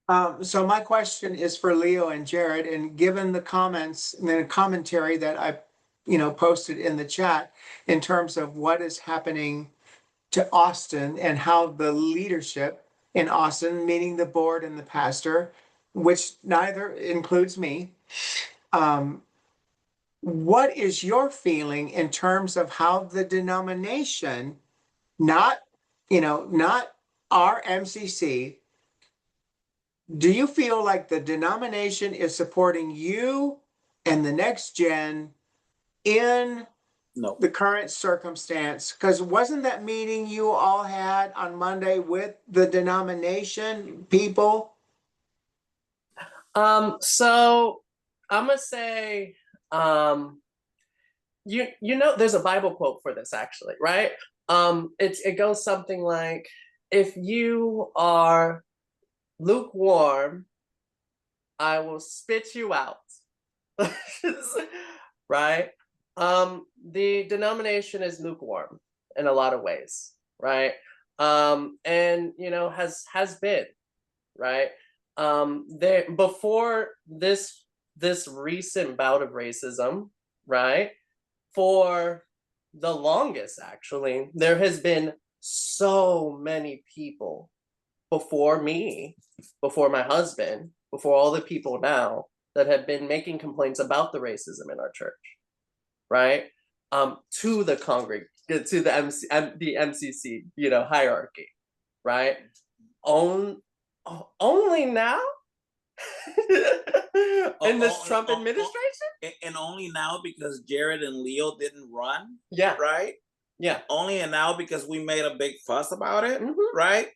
[SPEAKER 7] So my question is for Leo and Jared, and given the comments and the commentary that I, posted in the chat in terms of what is happening to Austin and how the leadership in Austin, meaning the board and the pastor, which neither includes me, what is your feeling in terms of how the denomination, not our MCC, do you feel like the denomination is supporting you and the next gen in
[SPEAKER 2] No.
[SPEAKER 7] the current circumstance? Because wasn't that meeting you all had on Monday with the denomination people?
[SPEAKER 3] So I'm gonna say, there's a Bible quote for this actually, right? It goes something like, if you are lukewarm, I will spit you out. Right? The denomination is lukewarm in a lot of ways, right? And has been, right? There before this recent bout of racism, right? For the longest, actually, there has been so many people before me, before my husband, before all the people now that have been making complaints about the racism in our church, right? To the to the MCC, hierarchy, right? Only now in this Trump administration,
[SPEAKER 2] and only now because Jared and Leo didn't run.
[SPEAKER 3] Yeah.
[SPEAKER 2] Right.
[SPEAKER 3] Yeah.
[SPEAKER 2] Only now because we made a big fuss about it. Right.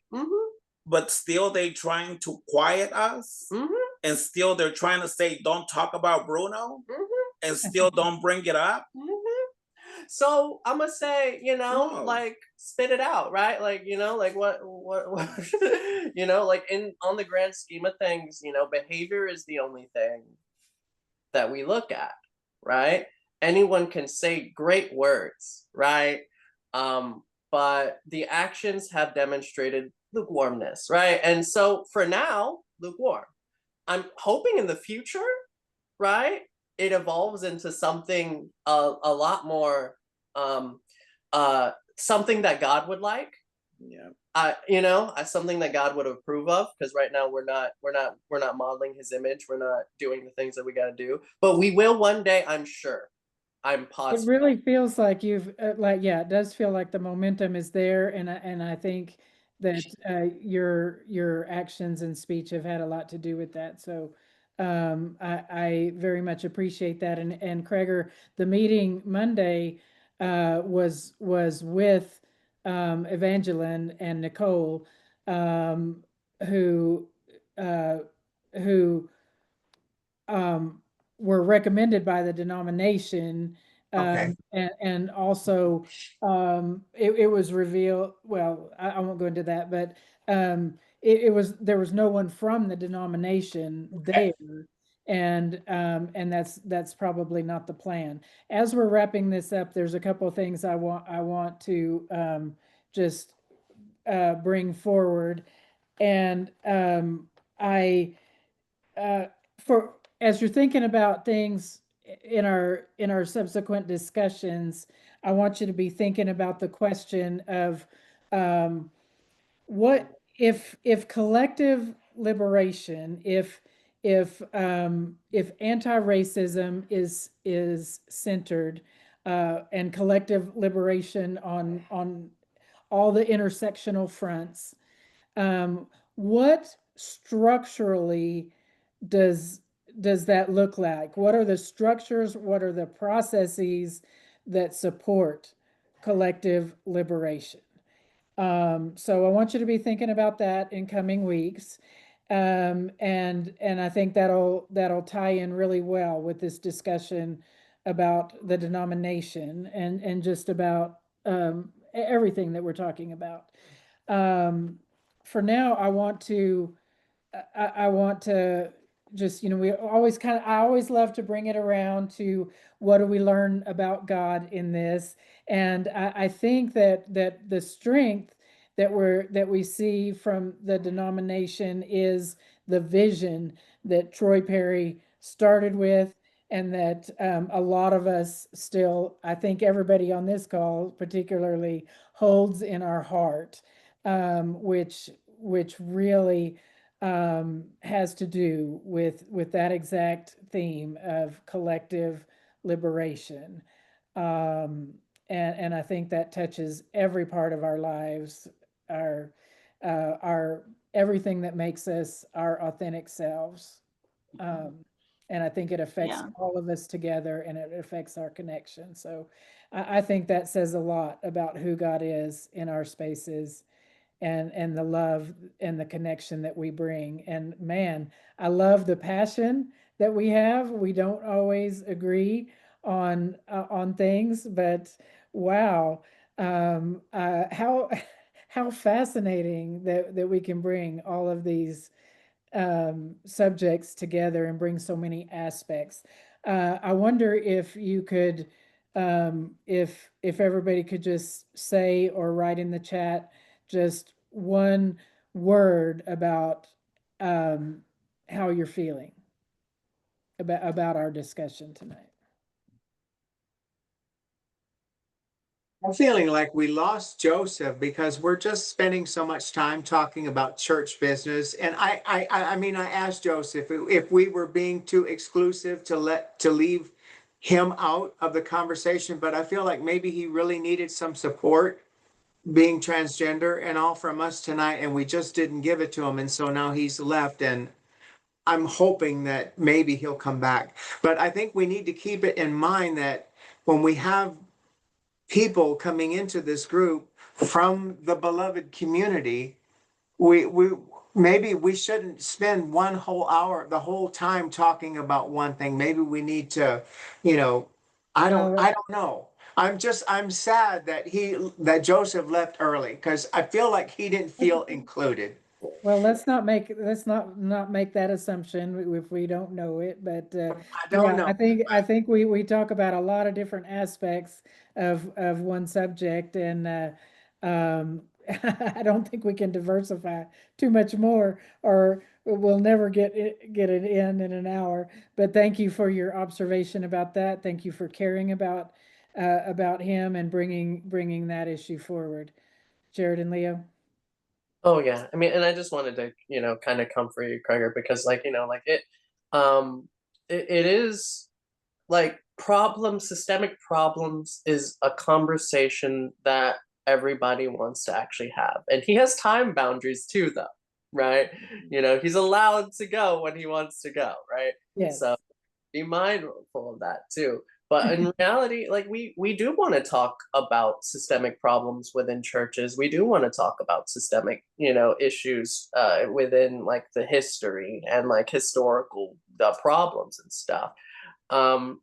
[SPEAKER 2] But still they trying to quiet us, and still they're trying to say don't talk about Bruno, and still don't bring it up.
[SPEAKER 3] So I'm gonna say, like spit it out, right? Like, like what like on the grand scheme of things, behavior is the only thing that we look at, right? Anyone can say great words, right? But the actions have demonstrated lukewarmness, right? And so for now, lukewarm. I'm hoping in the future, right, it evolves into something a lot more something that God would like. Yeah. Something that God would approve of, because right now we're not modeling his image. We're not doing the things that we got to do, but we will one day, I'm sure. I'm positive.
[SPEAKER 1] It really feels like you've it does feel like the momentum is there, and I think that your actions and speech have had a lot to do with that. So I very much appreciate that. And Craigor, the meeting Monday was with Evangeline and Nicole, who were recommended by the denomination.
[SPEAKER 7] Okay.
[SPEAKER 1] And also it was revealed, well, I won't go into that, but there was no one from the denomination there. And that's probably not the plan. As we're wrapping this up, there's a couple of things I want to just bring forward. And for as you're thinking about things in our subsequent discussions, I want you to be thinking about the question of what if collective liberation, if anti-racism is centered, and collective liberation on all the intersectional fronts, what structurally does that look like? What are the structures? What are the processes that support collective liberation? So I want you to be thinking about that in coming weeks. And I think that'll tie in really well with this discussion about the denomination and just about everything that we're talking about. For now, I want to just, I always love to bring it around to what do we learn about God in this. And I think that the strength that we see from the denomination is the vision that Troy Perry started with, and that a lot of us still, I think everybody on this call particularly, holds in our heart, which really has to do with that exact theme of collective liberation. And I think that touches every part of our lives, our everything that makes us our authentic selves. And I think it affects
[SPEAKER 5] Yeah.
[SPEAKER 1] all of us together, and it affects our connection. So I think that says a lot about who God is in our spaces, and the love and the connection that we bring. And man, I love the passion that we have. We don't always agree on things, but wow, how how fascinating that we can bring all of these subjects together and bring so many aspects. I wonder if you could, if everybody could just say or write in the chat just one word about how you're feeling about our discussion tonight.
[SPEAKER 7] I'm feeling like we lost Joseph because we're just spending so much time talking about church business. And I mean, I asked Joseph if we were being too exclusive to leave him out of the conversation, but I feel like maybe he really needed some support being transgender and all from us tonight, and we just didn't give it to him. And so now he's left, and I'm hoping that maybe he'll come back. But I think we need to keep it in mind that when we have people coming into this group from the beloved community, we maybe we shouldn't spend one whole hour the whole time talking about one thing. Maybe we need to, I don't know. I'm sad that Joseph left early, because I feel like he didn't feel included.
[SPEAKER 1] Well, let's not make that assumption if we don't know it. But
[SPEAKER 7] I don't know.
[SPEAKER 1] I think we talk about a lot of different aspects of one subject, and I don't think we can diversify too much more, or we'll never get it in an hour. But thank you for your observation about that. Thank you for caring about him and bringing that issue forward. Jared and Leo.
[SPEAKER 3] Oh yeah, I mean, and I just wanted to, kind of comfort you, Krager, because it is like systemic problems is a conversation that everybody wants to actually have. And he has time boundaries too, though, right? He's allowed to go when he wants to go, right?
[SPEAKER 1] Yes.
[SPEAKER 3] So be mindful of that too. But in reality, like we do want to talk about systemic problems within churches. We do want to talk about systemic, issues within like the history and like historical problems and stuff. And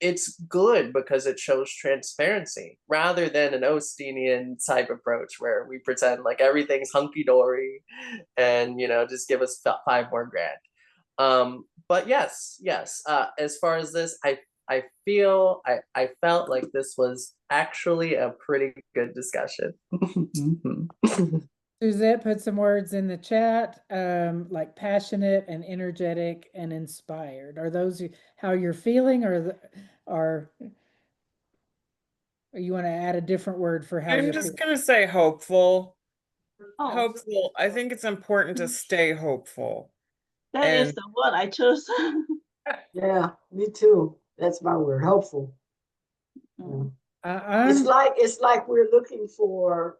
[SPEAKER 3] it's good because it shows transparency rather than an Ostinian type approach where we pretend like everything's hunky-dory and just give us $5 more grand. But yes, as far as this, I felt like this was actually a pretty good discussion.
[SPEAKER 1] Suzette put some words in the chat, like passionate and energetic and inspired. Are those how you're feeling, or you want to add a different word for how
[SPEAKER 6] I'm
[SPEAKER 1] you're
[SPEAKER 6] just
[SPEAKER 1] feeling?
[SPEAKER 6] gonna say hopeful.
[SPEAKER 5] Oh,
[SPEAKER 6] Hopeful. I think it's important to stay hopeful.
[SPEAKER 5] that is
[SPEAKER 6] And
[SPEAKER 5] the word I chose.
[SPEAKER 8] Yeah, me too. That's my word, hopeful. Yeah. It's like we're looking for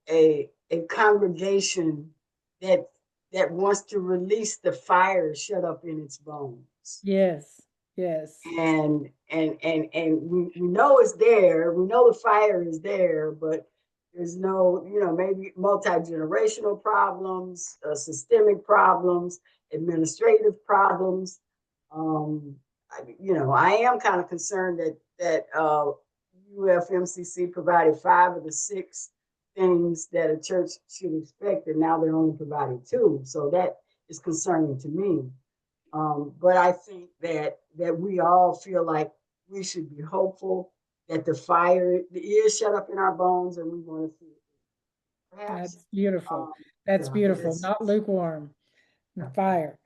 [SPEAKER 8] a congregation that wants to release the fire shut up in its bones.
[SPEAKER 1] Yes.
[SPEAKER 8] And we know it's there. We know the fire is there, but there's no, maybe multi-generational problems, systemic problems, administrative problems. I am kind of concerned that UFMCC provided 5 of the 6 things that a church should expect, and now they're only providing 2. So that is concerning to me. But I think that we all feel like we should be hopeful that the fire is shut up in our bones, and we want to see it. perhaps.
[SPEAKER 1] That's beautiful. That's
[SPEAKER 8] Yeah,
[SPEAKER 1] beautiful.
[SPEAKER 8] it's-
[SPEAKER 1] Not lukewarm. Fire.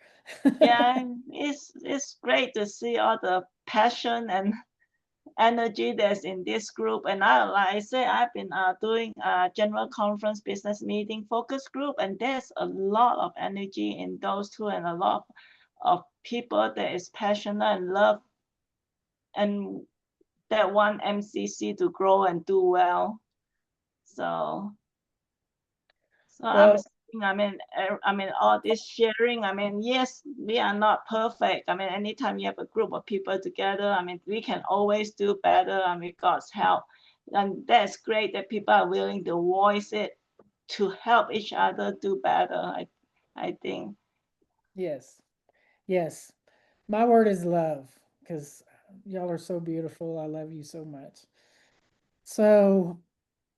[SPEAKER 5] Yeah, it's great to see all the passion and energy that's in this group. And like I say, I've been doing a general conference business meeting focus group, and there's a lot of energy in those two, and a lot of people that is passionate and love and that want MCC to grow and do well. So I
[SPEAKER 1] Well,
[SPEAKER 5] was thinking, I mean, all this sharing, I mean, yes, we are not perfect. I mean, anytime you have a group of people together, I mean, we can always do better. I mean, God's help. And that's great that people are willing to voice it to help each other do better, I think.
[SPEAKER 1] yes. Yes. My word is love, because y'all are so beautiful. I love you so much. So,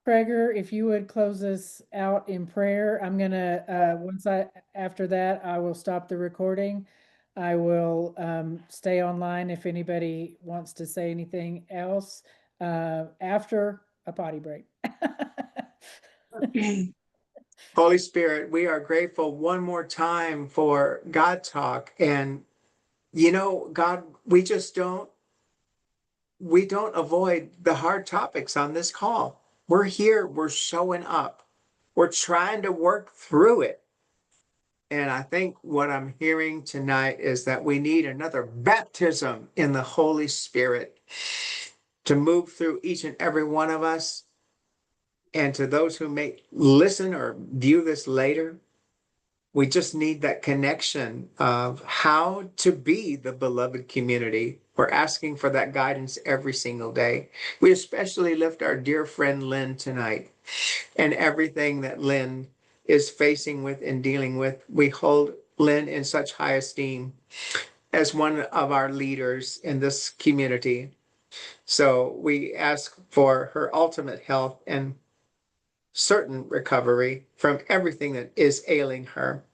[SPEAKER 1] Prager, if you would close us out in prayer, I'm gonna after that, I will stop the recording. I will stay online if anybody wants to say anything else after a potty break.
[SPEAKER 7] Holy Spirit, we are grateful one more time for God Talk. And, God, we don't avoid the hard topics on this call. We're here, we're showing up, we're trying to work through it. And I think what I'm hearing tonight is that we need another baptism in the Holy Spirit to move through each and every one of us. And to those who may listen or view this later, we just need that connection of how to be the beloved community. We're asking for that guidance every single day. We especially lift our dear friend Lynn tonight and everything that Lynn is facing with and dealing with. We hold Lynn in such high esteem as one of our leaders in this community. So we ask for her ultimate health and certain recovery from everything that is ailing her.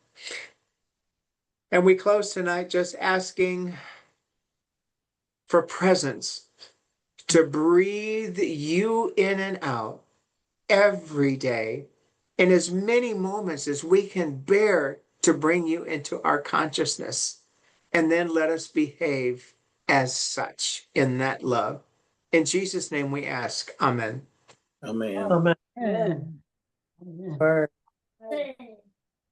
[SPEAKER 7] And we close tonight just asking for presence to breathe you in and out every day in as many moments as we can bear to bring you into our consciousness. And then let us behave as such in that love. In Jesus' name we ask. Amen.
[SPEAKER 2] Amen.
[SPEAKER 3] Amen.
[SPEAKER 8] Amen. Amen.
[SPEAKER 3] Word.
[SPEAKER 8] Amen.